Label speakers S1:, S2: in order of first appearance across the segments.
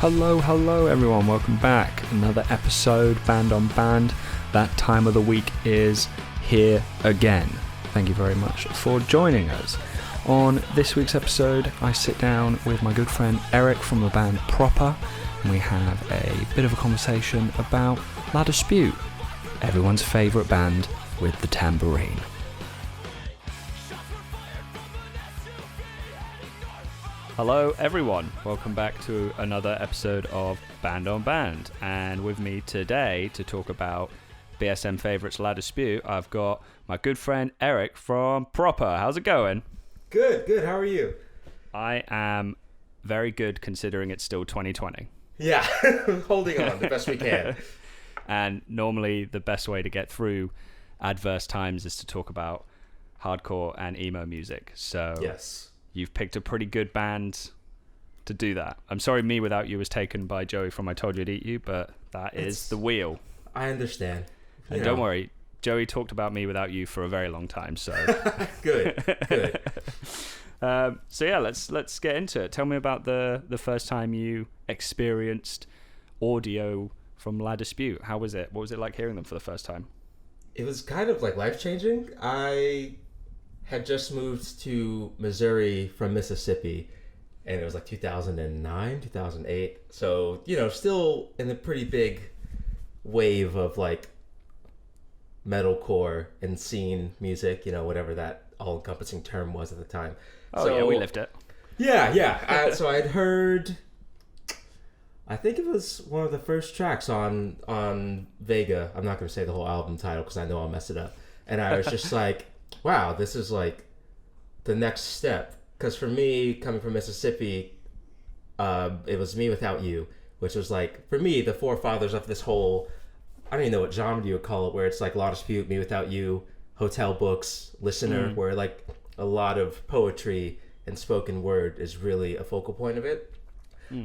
S1: Hello everyone, welcome back. Another episode, Band on Band. That time of the week is here again. Thank you very much for joining us. On this week's episode, I sit down with my good friend Erik from the band Proper, and we have a bit of a conversation about La Dispute, everyone's favourite band with the tambourine. Hello everyone, welcome back to another episode of Band on Band, and with me today to talk about BSM favourites La Dispute, I've got my good friend Erik from Proper. How's it going?
S2: Good, how are you?
S1: I am very good considering it's still 2020.
S2: Yeah, holding on the best we can.
S1: And normally the best way to get through adverse times is to talk about hardcore and emo music, so
S2: yes.
S1: You've picked a pretty good band to do that. I'm sorry Me Without You was taken by Joey from I Told You I'd Eat You, but is the wheel.
S2: I understand.
S1: And don't worry, Joey talked about Me Without You for a very long time, so...
S2: Good.
S1: So yeah, let's get into it. Tell me about the first time you experienced audio from La Dispute. How was it? What was it like hearing them for the first time?
S2: It was kind of like life-changing. I had just moved to Missouri from Mississippi, and it was like 2009, 2008. So, still in a pretty big wave of like metalcore and scene music, whatever that all-encompassing term was at the time.
S1: Yeah, we lived it.
S2: Yeah. So I'd heard, I think it was one of the first tracks on Vega. I'm not going to say the whole album title because I know I'll mess it up. And I was just like, wow, this is like the next step. Because for me, coming from Mississippi, it was Me Without You, which was like, for me, the forefathers of this whole, I don't even know what genre you would call it, where it's like La Dispute, Me Without You, Hotel Books, Listener, where like a lot of poetry and spoken word is really a focal point of it.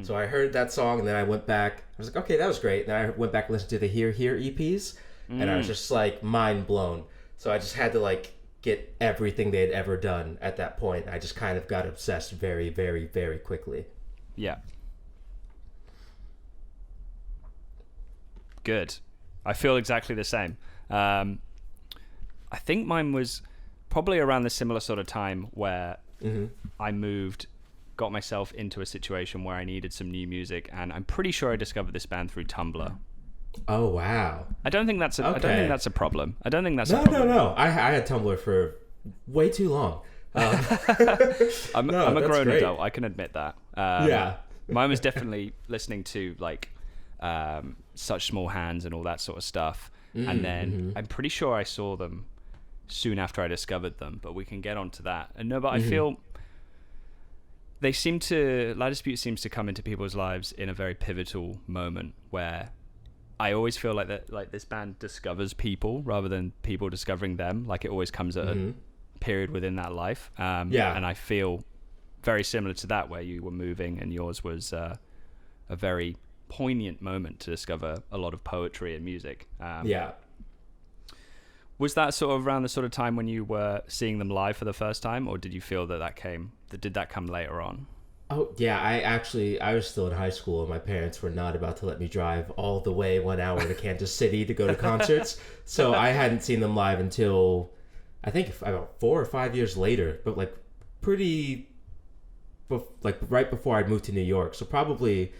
S2: So I heard that song, and then I went back. I was like, okay, that was great. And then I went back and listened to the Here EPs, and I was just like mind blown. So I just had to like get everything they had ever done at that point. I just kind of got obsessed very, very, very quickly.
S1: Yeah. Good. I feel exactly the same. I think mine was probably around the similar sort of time where I moved, got myself into a situation where I needed some new music, and I'm pretty sure I discovered this band through Tumblr.
S2: Oh wow!
S1: I don't think that's a problem.
S2: No. I had Tumblr for way too long.
S1: I'm a grown adult. I can admit that.
S2: Yeah.
S1: Mine was definitely listening to like Such Small Hands and all that sort of stuff, and then I'm pretty sure I saw them soon after I discovered them. But we can get onto that. I feel they La Dispute seems to come into people's lives in a very pivotal moment where I always feel like that, like this band discovers people rather than people discovering them. Like it always comes at a period within that life. And I feel very similar to that, where you were moving and yours was a very poignant moment to discover a lot of poetry and music. Was that sort of around the sort of time when you were seeing them live for the first time, or did you feel did that come later on?
S2: Oh, yeah, I was still in high school, and my parents were not about to let me drive all the way 1 hour to Kansas City to go to concerts. So I hadn't seen them live until, I think, about 4 or 5 years later, but like right before I'd moved to New York. So probably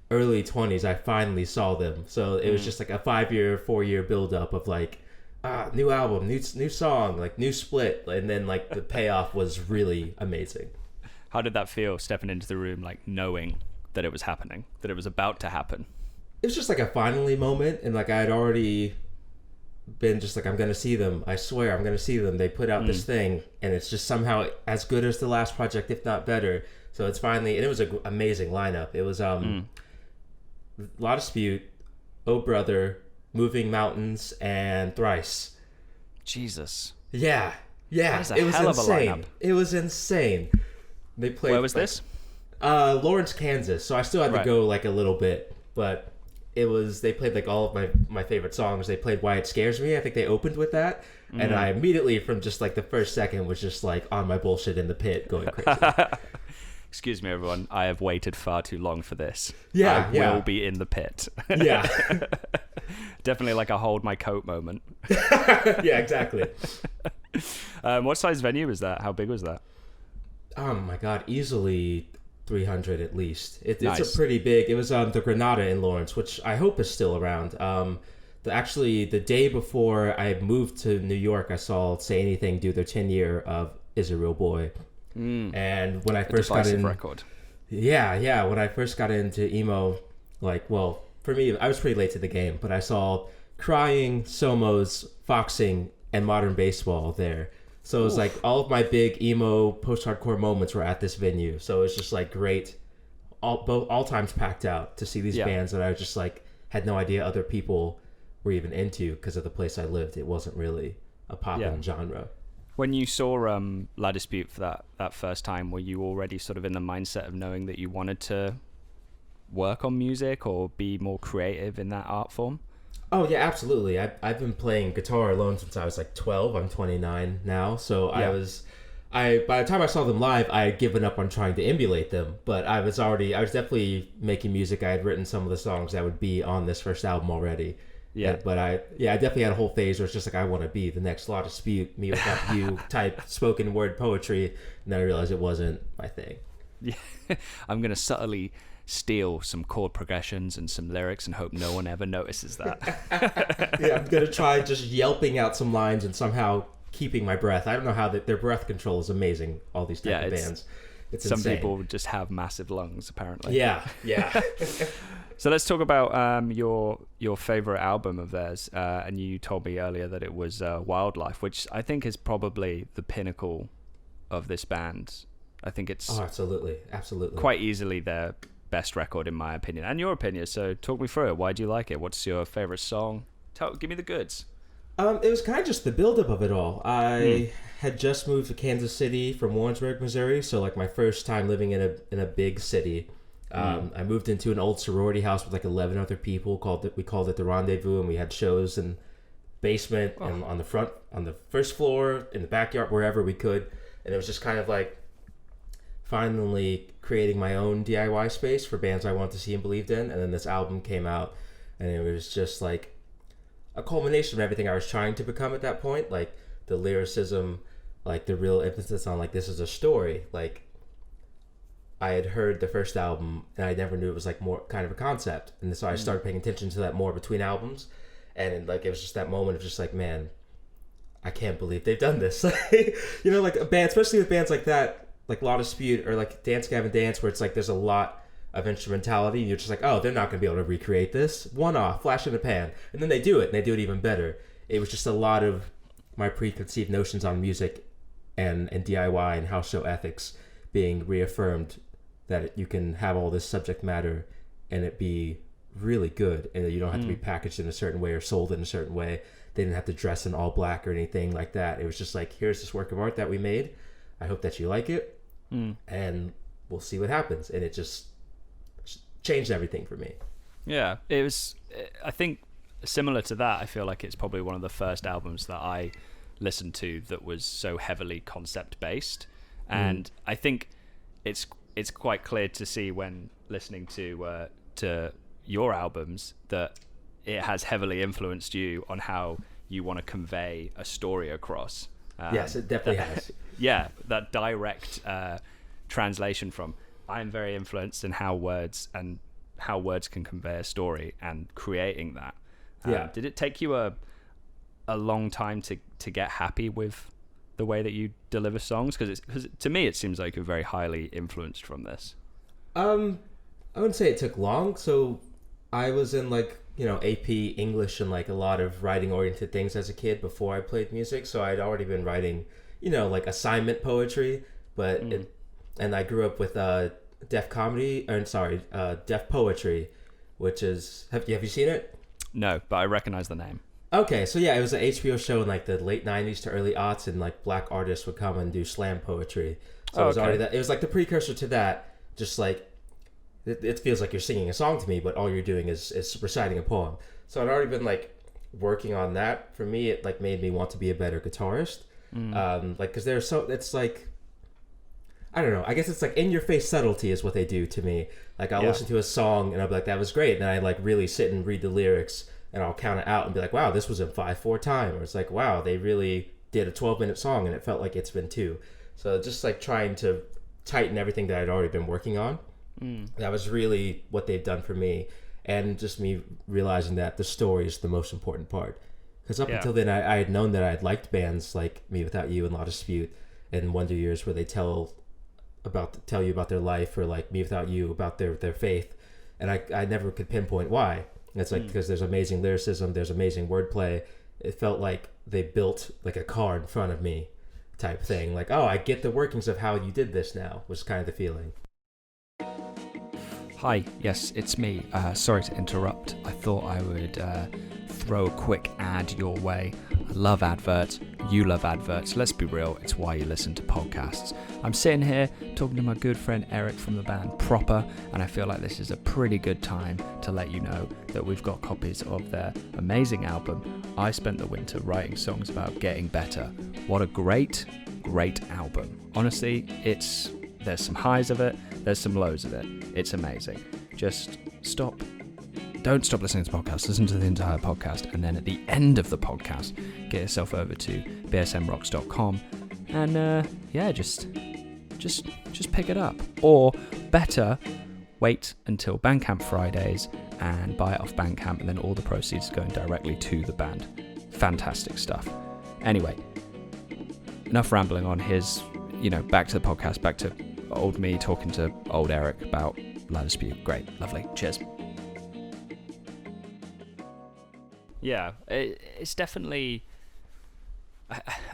S2: early 20s, I finally saw them. So it was just like a 4-year buildup of like, new album, new song, like new split. And then like the payoff was really amazing.
S1: How did that feel, stepping into the room, like knowing that it was happening, that it was about to happen?
S2: It was just like a finally moment, and like I had already been just like, I'm going to see them. I swear I'm going to see them. They put out this thing, and it's just somehow as good as the last project, if not better. So it's finally, and it was an amazing lineup. It was La Dispute, Oh Brother, Moving Mountains, and Thrice.
S1: Jesus.
S2: Yeah.
S1: That is a hell of a lineup.
S2: It was insane. They played.
S1: Where was this?
S2: Lawrence, Kansas. So I still had to go like a little bit, but they played like all of my favorite songs. They played Why It Scares Me. I think they opened with that, and I immediately from just like the first second was just like on my bullshit in the pit going crazy.
S1: excuse me, everyone, I have waited far too long for this.
S2: Yeah,
S1: I will be in the pit.
S2: Yeah.
S1: Definitely like a hold my coat moment.
S2: Yeah, exactly.
S1: What size venue was that? How big was that?
S2: Oh my God, easily 300 at least. It's
S1: Nice.
S2: a pretty big. It was the Granada in Lawrence, which I hope is still around. The day before I moved to New York, I saw Say Anything do their 10-year of Is a Real Boy. And when I first got in,
S1: record.
S2: yeah, when I first got into emo, like, well, for me, I was pretty late to the game, but I saw Crying, Somos, Foxing, and Modern Baseball there. So it was like all of my big emo post-hardcore moments were at this venue. So it was just like great, all times packed out to see these bands that I just like had no idea other people were even into because of the place I lived. It wasn't really a poppin' genre.
S1: When you saw La Dispute for that first time, were you already sort of in the mindset of knowing that you wanted to work on music or be more creative in that art form?
S2: Oh yeah, absolutely. I've been playing guitar alone since I was like 12. I'm 29 now, so by the time I saw them live, I had given up on trying to emulate them. But I was definitely making music. I had written some of the songs that would be on this first album already. Yeah, but I definitely had a whole phase where it's just like I want to be the next La Dispute, me without you type spoken word poetry, and then I realized it wasn't my thing.
S1: Yeah, I'm gonna subtly steal some chord progressions and some lyrics and hope no one ever notices that.
S2: Yeah, I'm gonna try just yelping out some lines and somehow keeping my breath. I don't know how their breath control is amazing. All these type of bands, it's
S1: some
S2: insane.
S1: people just have massive lungs, apparently.
S2: Yeah.
S1: So let's talk about your favorite album of theirs. And you told me earlier that it was Wildlife, which I think is probably the pinnacle of this band. I think it's
S2: absolutely
S1: quite easily their best record in my opinion and your opinion. So talk me through it. Why do you like it? What's your favorite song? Give me the goods.
S2: It was kind of just the buildup of it all. I had just moved to Kansas City from Warrensburg, Missouri, so like my first time living in a big city. I moved into an old sorority house with like 11 other people. We called it the Rendezvous, and we had shows in basement and on the first floor, in the backyard, wherever we could. And it was just kind of like finally creating my own DIY space for bands I wanted to see and believed in. And then this album came out, and it was just like a culmination of everything I was trying to become at that point. Like the lyricism, like the real emphasis on like this is a story. Like I had heard the first album and I never knew it was like more kind of a concept. And so I started paying attention to that more between albums. And like it was just that moment of just like, man, I can't believe they've done this. You know, like a band, especially with bands like that, like La Dispute or like Dance Gavin Dance, where it's like there's a lot of instrumentality and you're just like, oh, they're not going to be able to recreate this. One off, flash in the pan. And then they do it, and they do it even better. It was just a lot of my preconceived notions on music and DIY and house show ethics being reaffirmed, that you can have all this subject matter and it be really good, and that you don't have to be packaged in a certain way or sold in a certain way. They didn't have to dress in all black or anything like that. It was just like, here's this work of art that we made. I hope that you like it, and we'll see what happens. And it just changed everything for me. Yeah,
S1: it was, I think, similar to that. I feel like it's probably one of the first albums that I listened to that was so heavily concept based, and I think it's quite clear to see when listening to your albums that it has heavily influenced you on how you want to convey a story across.
S2: Yes, it definitely has.
S1: Yeah, that direct translation from I'm very influenced in how words can convey a story, and creating that. Did it take you a long time to get happy with the way that you deliver songs? Because to me it seems like you're very highly influenced from this. I
S2: wouldn't say it took long. So I was in like, you know, AP English and like a lot of writing oriented things as a kid before I played music. So I'd already been writing, you know, like assignment poetry, but and I grew up with deaf poetry, which is, have you seen it?
S1: No, but I recognize the name.
S2: Okay, so yeah, it was an HBO show in like the late 90s to early aughts, and like black artists would come and do slam poetry. So it was already that. It was like the precursor to that. Just like it feels like you're singing a song to me, but all you're doing is reciting a poem. So I'd already been like working on that. For me, it like made me want to be a better guitarist. Like, because it's like, I don't know. I guess it's like in your face subtlety is what they do to me. Like I'll listen to a song and I'll be like, that was great. And I like really sit and read the lyrics and I'll count it out and be like, wow, this was in 5/4 time. Or it's like, wow, they really did a 12-minute song and it felt like it's been 2. So just like trying to tighten everything that I'd already been working on. That was really what they've done for me. And just me realizing that the story is the most important part. Because up until then, I had known that I had liked bands like Me Without You and La Dispute and Wonder Years, where they tell you about their life, or like Me Without You about their faith. And I never could pinpoint why. And it's like because there's amazing lyricism, there's amazing wordplay. It felt like they built like a car in front of me type thing. Like, oh, I get the workings of how you did this now, was kind of the feeling.
S1: Hi, yes, it's me. Sorry to interrupt. I thought I would throw a quick ad your way. I love adverts. You love adverts. Let's be real, it's why you listen to podcasts. I'm sitting here talking to my good friend Erik from the band Proper, and I feel like this is a pretty good time to let you know that we've got copies of their amazing album, I Spent the Winter Writing Songs About Getting Better. What a great album. Honestly, there's some highs of it, there's some lows of it. It's amazing. Just don't stop listening to the podcast. Listen to the entire podcast, and then at the end of the podcast, get yourself over to bsmrocks.com and just pick it up. Or better, wait until Bandcamp Fridays and buy it off Bandcamp, and then all the proceeds are going directly to the band. Fantastic stuff. Anyway, enough rambling on. Here's, back to the podcast, back to old me talking to old Erik about La Dispute. Great, lovely, cheers. Yeah, it's definitely.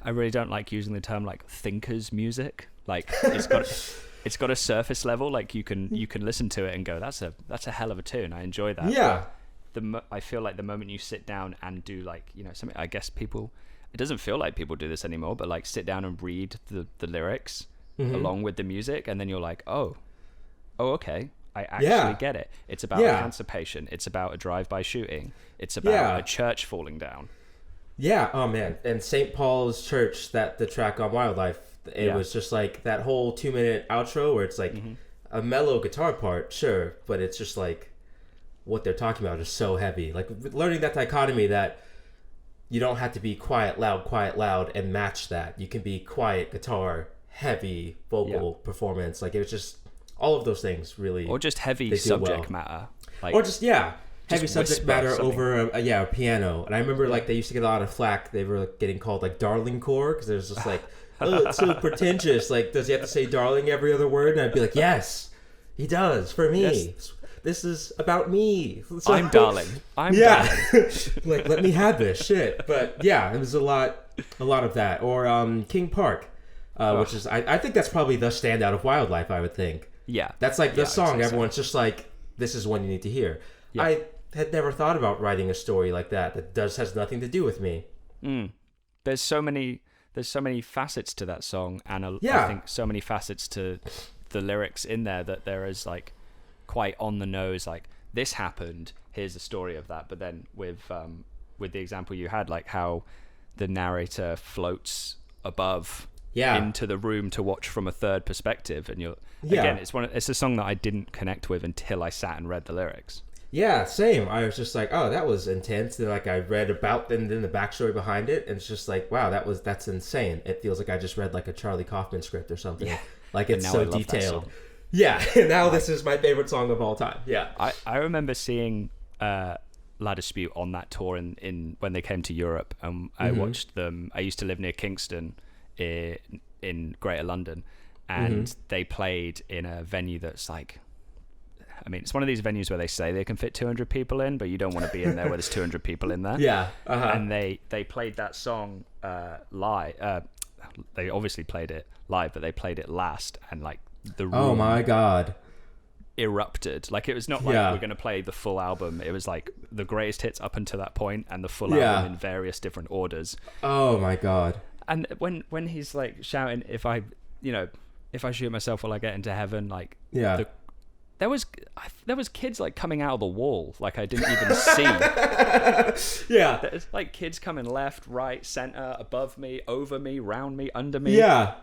S1: I really don't like using the term like thinkers music. Like it's got a surface level. Like you can listen to it and go, that's a hell of a tune. I enjoy that.
S2: Yeah.
S1: I feel like the moment you sit down and do something. I guess people. It doesn't feel like people do this anymore, but like sit down and read the lyrics along with the music, and then you're like, oh, okay. I actually get it. It's about a cancer patient. It's about a drive-by shooting. It's about a church falling down.
S2: Yeah. Oh man. And St. Paul's Church, the track on Wildlife, it was just like that whole 2-minute outro where it's like a mellow guitar part, sure, but it's just like what they're talking about is so heavy. Like learning that dichotomy that you don't have to be quiet, loud, and match that. You can be quiet guitar, heavy vocal performance. Like it was just. All of those things really,
S1: or just heavy subject matter,
S2: or just heavy subject matter over a piano. And I remember like they used to get a lot of flack. They were getting called like darling core because there's just like, oh, it's so pretentious. Like, does he have to say darling every other word? And I'd be like, yes, he does for me. Yes. This is about me. So,
S1: I'm darling. Darling.
S2: Like let me have this shit. But yeah, it was a lot of that. Or King Park, which is I think that's probably the standout of Wildlife. I would think. Yeah. That's like the song everyone's just like, this is one you need to hear. Yeah. I had never thought about writing a story like that has nothing to do with me.
S1: There's so many facets to that song, and I think so many facets to the lyrics in there that there is like quite on the nose, like this happened, here's the story of that. But then with the example you had, like how the narrator floats above into the room to watch from a third perspective, and again, it's a song that I didn't connect with until I sat and read the lyrics.
S2: Yeah, same. I was just like, oh, that was intense. And like I read about and then the backstory behind it, and it's just like, wow, that's insane. It feels like I just read like a Charlie Kaufman script or something. Yeah. Like it's so detailed. Yeah, and now this is my favorite song of all time. Yeah.
S1: I remember seeing La Dispute on that tour in when they came to Europe, and I watched them. I used to live near Kingston in Greater London, and they played in a venue that's like, I mean, it's one of these venues where they say they can fit 200 people in, but you don't want to be in there where there's 200 people in there.
S2: Yeah.
S1: And they played that song live. They obviously played it live, but they played it last, and like the room,
S2: oh my god,
S1: erupted. Like it was not like we're going to play the full album. It was like the greatest hits up until that point, and the full album in various different orders.
S2: Oh my god.
S1: And when he's like shouting, if I shoot myself, will I get into heaven? Like there was kids like coming out of the wall, like I didn't even see.
S2: Yeah.
S1: There's like kids coming left, right, center, above me, over me, round me, under me.
S2: Yeah.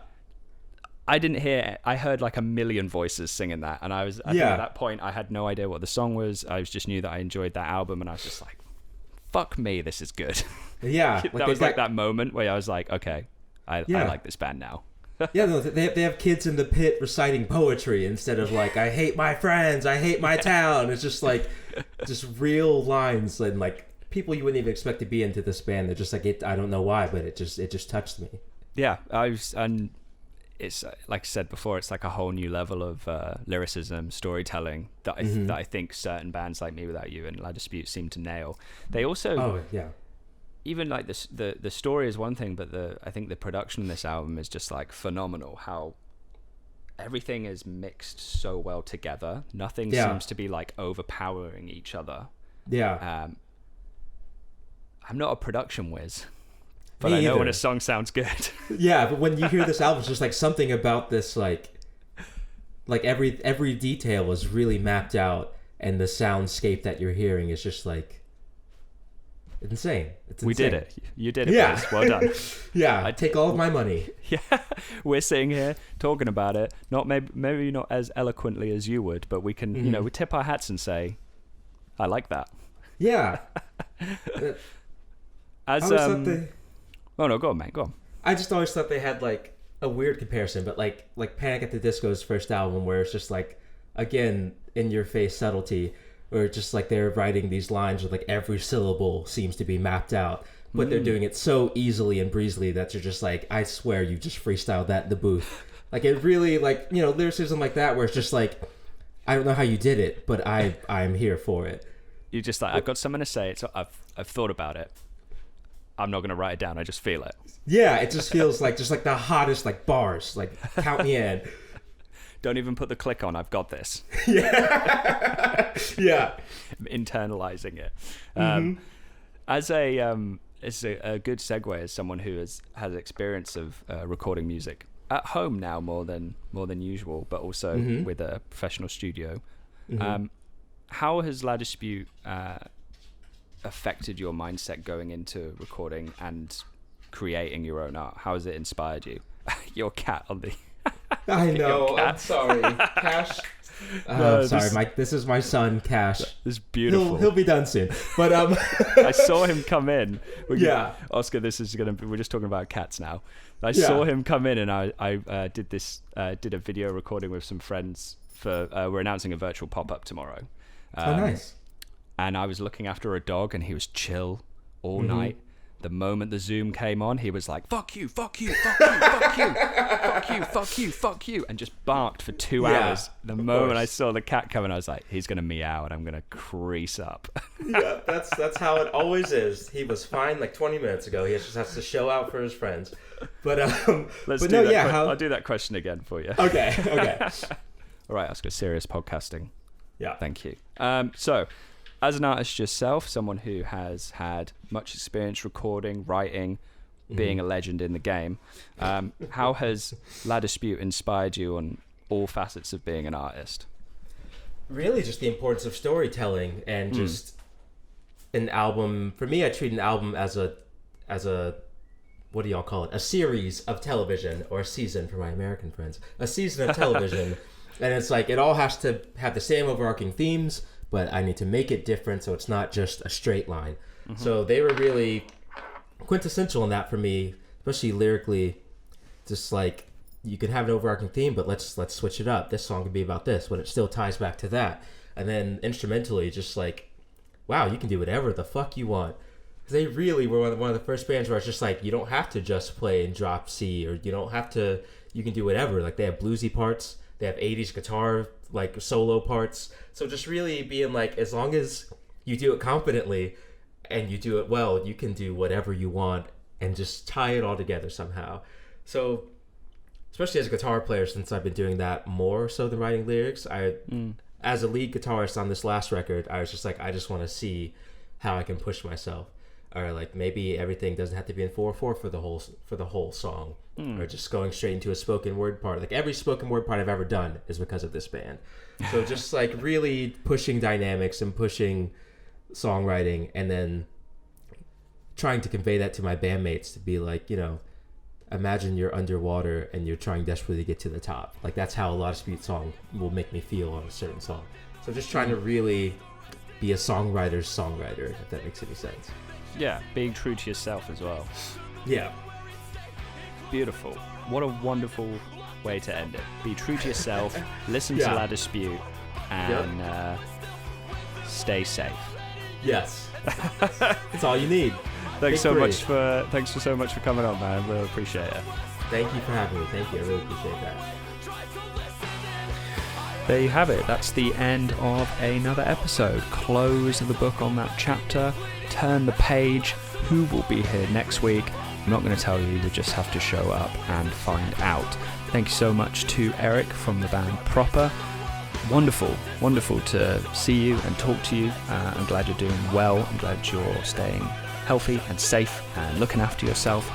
S1: I didn't hear. I heard like a million voices singing that, and I think at that point I had no idea what the song was. I just knew that I enjoyed that album, and I was just like, "Fuck me, this is good."
S2: Yeah,
S1: that was like that moment where I was like, "Okay, I like this band now."
S2: Yeah, no, they have kids in the pit reciting poetry instead of like, "I hate my friends, I hate my town." It's just like, just real lines and like people you wouldn't even expect to be into this band. They're just like, I don't know why, but it just touched me.
S1: Yeah, and it's like I said before, it's like a whole new level of lyricism, storytelling that I think certain bands like Me Without You and La Dispute seem to nail. They also, even like the story is one thing, but I think the production in this album is just like phenomenal. How everything is mixed so well together. Nothing seems to be like overpowering each other. Yeah. I'm not a production whiz, but I know when a song sounds good.
S2: Yeah, but when you hear this album, it's just like something about this, like every detail is really mapped out, and the soundscape that you're hearing is just like insane. It's insane.
S1: We did it. You did it. Yeah. Boys. Well done.
S2: Yeah, I take all of my money.
S1: Yeah, we're sitting here talking about it. Not maybe not as eloquently as you would, but we can, we tip our hats and say, "I like that."
S2: Yeah.
S1: Oh no, go on, mate. Go on.
S2: I just always thought they had like a weird comparison, but like Panic at the Disco's first album, where it's just like, again, in your face subtlety, where it's just like they're writing these lines with like every syllable seems to be mapped out, but they're doing it so easily and breezily that you're just like, I swear you just freestyled that in the booth. Like it really, like, lyricism like that, where it's just like, I don't know how you did it, but I'm here for it.
S1: You just like, I've got something to say. So I've thought about it. I'm not going to write it down. I just feel it.
S2: Yeah, it just feels like the hottest like bars. Like, count me in.
S1: Don't even put the click on. I've got this.
S2: Yeah. Yeah.
S1: I'm internalizing it. As a good segue, as someone who has experience of recording music at home now more than usual, but also with a professional studio. How has La Dispute affected your mindset going into recording and creating your own art? How has it inspired you? Your cat on the
S2: I know, I'm sorry, Cash. No, sorry, Mike. This is my son, Cash.
S1: This is beautiful.
S2: He'll be done soon. But
S1: I saw him come in. Oscar, we're just talking about cats now. I saw him come in, and I did a video recording with some friends for we're announcing a virtual pop-up tomorrow.
S2: Oh, nice.
S1: And I was looking after a dog, and he was chill all night. The moment the Zoom came on, he was like, "Fuck you, fuck you, fuck you, fuck you, fuck you, fuck you, fuck you," and just barked for 2 hours. The moment I saw the cat coming, I was like, "He's gonna meow, and I'm gonna crease up."
S2: Yeah, that's how it always is. He was fine like 20 minutes ago. He just has to show out for his friends. But
S1: I'll do that question again for you.
S2: Okay.
S1: All right, Oscar. Serious podcasting.
S2: Yeah.
S1: Thank you. So, as an artist yourself, someone who has had much experience recording, writing, being a legend in the game, how has La Dispute inspired you on all facets of being an artist?
S2: Really just the importance of storytelling and just an album. For me, I treat an album as a what do y'all call it? A series of television, or a season for my American friends. A season of television. And it's like, it all has to have the same overarching themes, but I need to make it different so it's not just a straight line. So they were really quintessential in that for me, especially lyrically. Just like, you could have an overarching theme, but let's switch it up. This song could be about this, but it still ties back to that. And then instrumentally, just like, wow, you can do whatever the fuck you want. They really were one of the first bands where it's just like, you don't have to just play and drop C, or you don't have to, you can do whatever. Like, they have bluesy parts. They have 80s guitar, like, solo parts. So just really being like, as long as you do it confidently and you do it well, you can do whatever you want and just tie it all together somehow. So, especially as a guitar player, since I've been doing that more so than writing lyrics, as a lead guitarist on this last record, I was just like, I just want to see how I can push myself. Or like, maybe everything doesn't have to be in 4/4 for the whole song, or just going straight into a spoken word part. Like, every spoken word part I've ever done is because of this band. So just like really pushing dynamics and pushing songwriting, and then trying to convey that to my bandmates to be like, imagine you're underwater and you're trying desperately to get to the top. Like that's how a lot of Dispute song will make me feel on a certain song. So just trying to really be a songwriter's songwriter, if that makes any sense.
S1: Yeah, being true to yourself as well.
S2: Yeah.
S1: Beautiful. What a wonderful way to end it. Be true to yourself, listen to La Dispute, and stay safe.
S2: Yes. That's all you need.
S1: Thanks so much for coming on, man. I really appreciate it.
S2: Thank you for having me. Thank you. I really appreciate that.
S1: There you have it. That's the end of another episode. Close the book on that chapter. Turn the page. Who will be here next week? I'm not going to tell you. You just have to show up and find out. Thank you so much to Erik from the band Proper. Wonderful to see you and talk to you. I'm glad you're doing well. I'm glad you're staying healthy and safe and looking after yourself.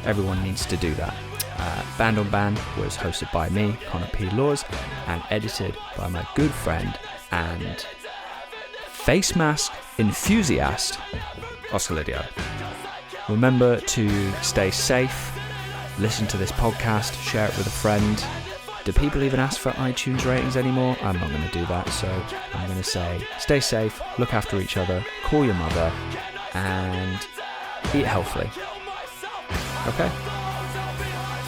S1: Everyone needs to do that. Band on Band was hosted by me, Connor P. Laws, and edited by my good friend and face mask enthusiast, Oscar Lidio. Remember to stay safe, listen to this podcast, share it with a friend. Do people even ask for iTunes ratings anymore? I'm not going to do that, so I'm going to say stay safe, look after each other, call your mother, and eat healthily. Okay?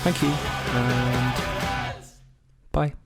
S1: Thank you, and bye.